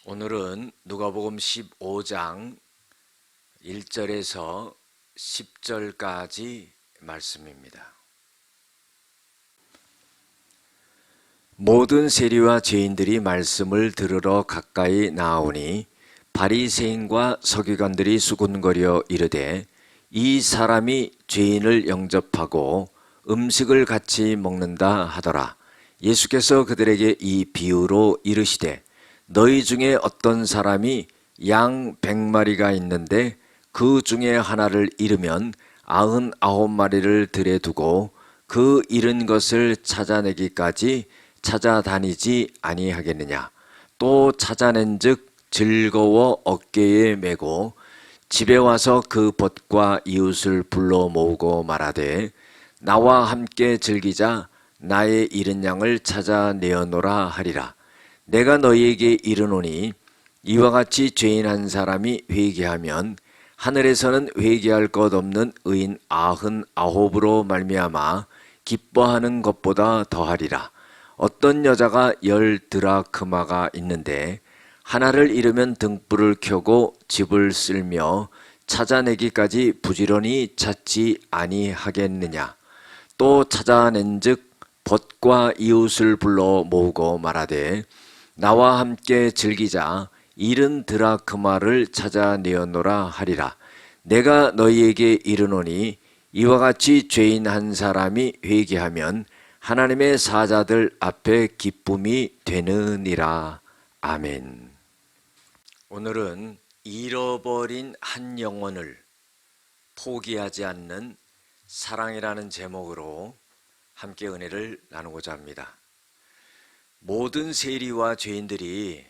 오늘은 누가복음 15장 1절에서 10절까지 말씀입니다. 모든 세리와 죄인들이 말씀을 들으러 가까이 나아오니 바리새인과 서기관들이 수군거려 이르되 이 사람이 죄인을 영접하고 음식을 같이 먹는다 하더라. 예수께서 그들에게 이 비유로 이르시되 너희 중에 어떤 사람이 양 100마리가 있는데 그 중에 하나를 잃으면 99마리를 들에 두고 그 잃은 것을 찾아내기까지 찾아다니지 아니하겠느냐. 또 찾아낸즉 즐거워 어깨에 메고 집에 와서 그 벗과 이웃을 불러 모으고 말하되 나와 함께 즐기자. 나의 잃은 양을 찾아내어노라 하리라. 내가 너희에게 이르노니 이와 같이 죄인 한 사람이 회개하면 하늘에서는 회개할 것 없는 의인 99으로 말미암아 기뻐하는 것보다 더하리라. 어떤 여자가 10드라크마가 있는데 하나를 잃으면 등불을 켜고 집을 쓸며 찾아내기까지 부지런히 찾지 아니하겠느냐. 또 찾아낸즉 벗과 이웃을 불러 모으고 말하되 나와 함께 즐기자. 잃은 드라크마를 찾아내어노라 하리라. 내가 너희에게 이르노니 이와 같이 죄인 한 사람이 회개하면 하나님의 사자들 앞에 기쁨이 되느니라. 아멘. 오늘은 잃어버린 한 영혼을 포기하지 않는 사랑이라는 제목으로 함께 은혜를 나누고자 합니다. 모든 세리와 죄인들이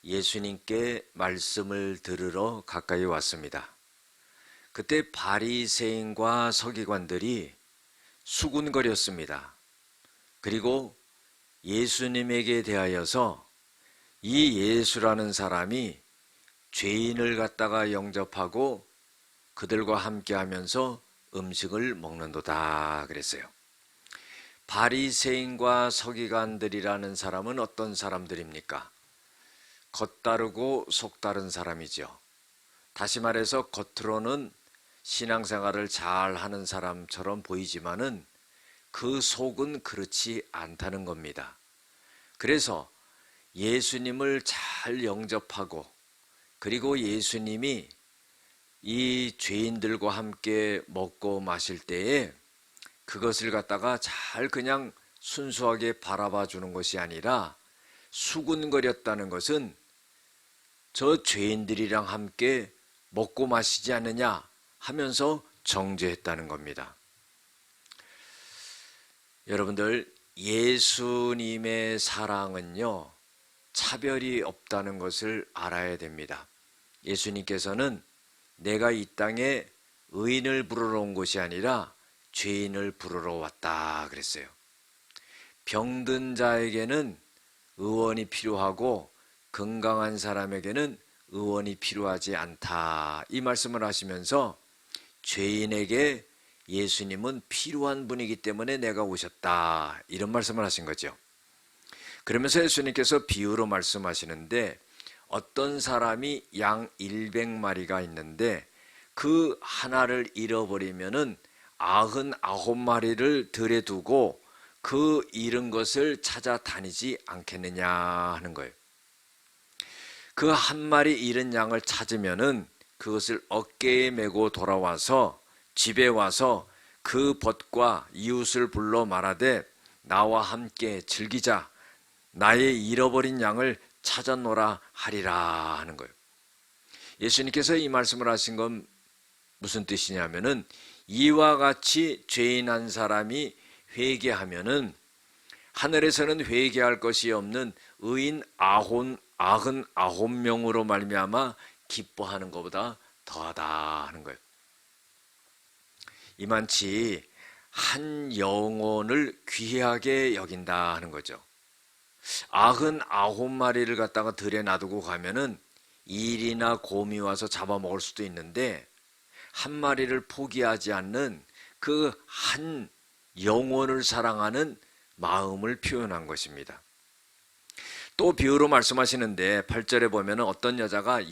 예수님께 말씀을 들으러 가까이 왔습니다. 그때 바리새인과 서기관들이 수군거렸습니다. 그리고 예수님에게 대하여서 이 예수라는 사람이 죄인을 갖다가 영접하고 그들과 함께 하면서 음식을 먹는도다 그랬어요. 바리새인과 서기관들이라는 사람은 어떤 사람들입니까? 겉다르고 속다른 사람이죠. 다시 말해서 겉으로는 신앙생활을 잘 하는 사람처럼 보이지만은 그 속은 그렇지 않다는 겁니다. 그래서 예수님을 잘 영접하고 그리고 예수님이 이 죄인들과 함께 먹고 마실 때에 그것을 갖다가 잘 그냥 순수하게 바라봐 주는 것이 아니라 수군거렸다는 것은 저 죄인들이랑 함께 먹고 마시지 않느냐 하면서 정죄했다는 겁니다. 여러분들, 예수님의 사랑은요, 차별이 없다는 것을 알아야 됩니다. 예수님께서는 내가 이 땅에 의인을 부르러 온 것이 아니라 죄인을 부르러 왔다 그랬어요. 병든 자에게는 의원이 필요하고 건강한 사람에게는 의원이 필요하지 않다, 이 말씀을 하시면서 죄인에게 예수님은 필요한 분이기 때문에 내가 오셨다, 이런 말씀을 하신 거죠. 그러면서 예수님께서 비유로 말씀하시는데 어떤 사람이 양 100마리가 있는데 그 하나를 잃어버리면은 99마리를 들에 두고 그 잃은 것을 찾아다니지 않겠느냐 하는 거예요. 그 한 마리 잃은 양을 찾으면은 그것을 어깨에 메고 돌아와서 집에 와서 그 벗과 이웃을 불러 말하되 나와 함께 즐기자. 나의 잃어버린 양을 찾아노라 하리라 하는 거예요. 예수님께서 이 말씀을 하신 건 무슨 뜻이냐면은 이와 같이 죄인 한 사람이 회개하면은 하늘에서는 회개할 것이 없는 의인 99명으로 말미암아 기뻐하는 것보다 더하다 하는 거예요. 이만치 한 영혼을 귀하게 여긴다 하는 거죠. 99마리를 갖다가 들에 놔두고 가면은 일이나 곰이 와서 잡아먹을 수도 있는데 한 마리를 포기하지 않는 그 한 영혼을 사랑하는 마음을 표현한 것입니다. 또 비유로 말씀하시는데 8절에 보면 어떤 여자가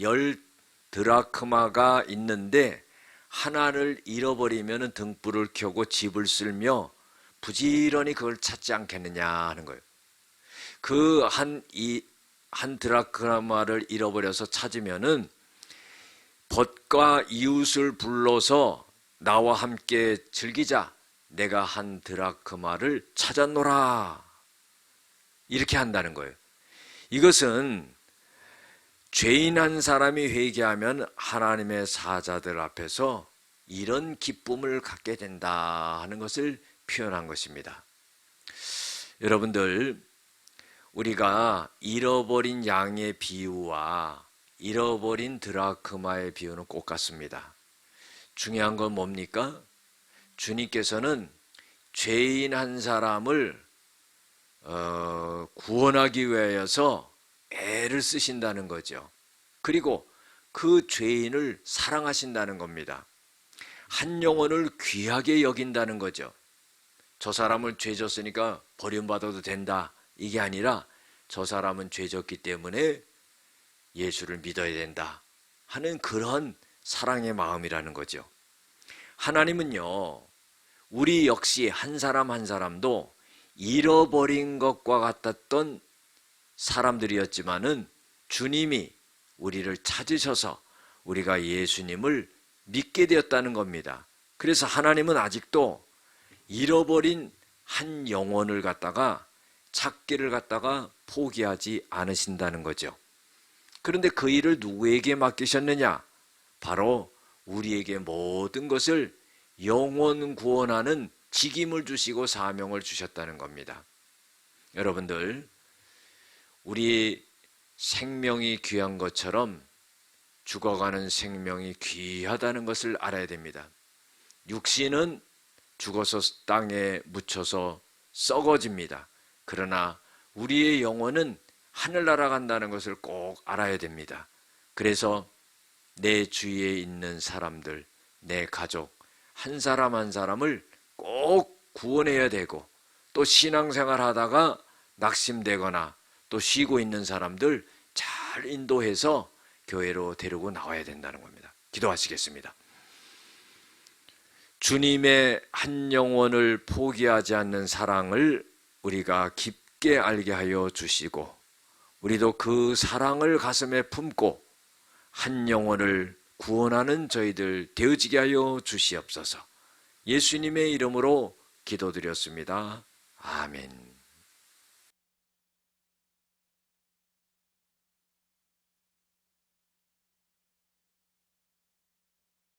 10드라크마가 있는데 하나를 잃어버리면 등불을 켜고 집을 쓸며 부지런히 그걸 찾지 않겠느냐 하는 거예요. 그 한 드라크마를 잃어버려서 찾으면은 벗과 이웃을 불러서 나와 함께 즐기자. 내가 한 드라크마를 찾았노라. 이렇게 한다는 거예요. 이것은 죄인 한 사람이 회개하면 하나님의 사자들 앞에서 이런 기쁨을 갖게 된다 하는 것을 표현한 것입니다. 여러분들, 우리가 잃어버린 양의 비유와 잃어버린 드라크마의 비유는 꼭 같습니다. 중요한 건 뭡니까? 주님께서는 죄인 한 사람을 구원하기 위하여서 애를 쓰신다는 거죠. 그리고 그 죄인을 사랑하신다는 겁니다. 한 영혼을 귀하게 여긴다는 거죠. 저 사람은 죄 졌으니까 버림받아도 된다. 이게 아니라 저 사람은 죄 졌기 때문에 예수를 믿어야 된다 하는 그런 사랑의 마음이라는 거죠. 하나님은요, 우리 역시 한 사람 한 사람도 잃어버린 것과 같았던 사람들이었지만은 주님이 우리를 찾으셔서 우리가 예수님을 믿게 되었다는 겁니다. 그래서 하나님은 아직도 잃어버린 한 영혼을 갖다가 찾기를 갖다가 포기하지 않으신다는 거죠. 그런데 그 일을 누구에게 맡기셨느냐? 바로 우리에게 모든 것을 영혼 구원하는 직임을 주시고 사명을 주셨다는 겁니다. 여러분들, 우리 생명이 귀한 것처럼 죽어가는 생명이 귀하다는 것을 알아야 됩니다. 육신은 죽어서 땅에 묻혀서 썩어집니다. 그러나 우리의 영혼은 하늘나라 간다는 것을 꼭 알아야 됩니다. 그래서 내 주위에 있는 사람들, 내 가족, 한 사람 한 사람을 꼭 구원해야 되고, 또 신앙생활 하다가 낙심되거나 또 쉬고 있는 사람들 잘 인도해서 교회로 데리고 나와야 된다는 겁니다. 기도하시겠습니다. 주님의 한 영혼을 포기하지 않는 사랑을 우리가 깊게 알게 하여 주시고, 우리도 그 사랑을 가슴에 품고 한 영혼을 구원하는 저희들 되어지게 하여 주시옵소서. 예수님의 이름으로 기도드렸습니다. 아멘.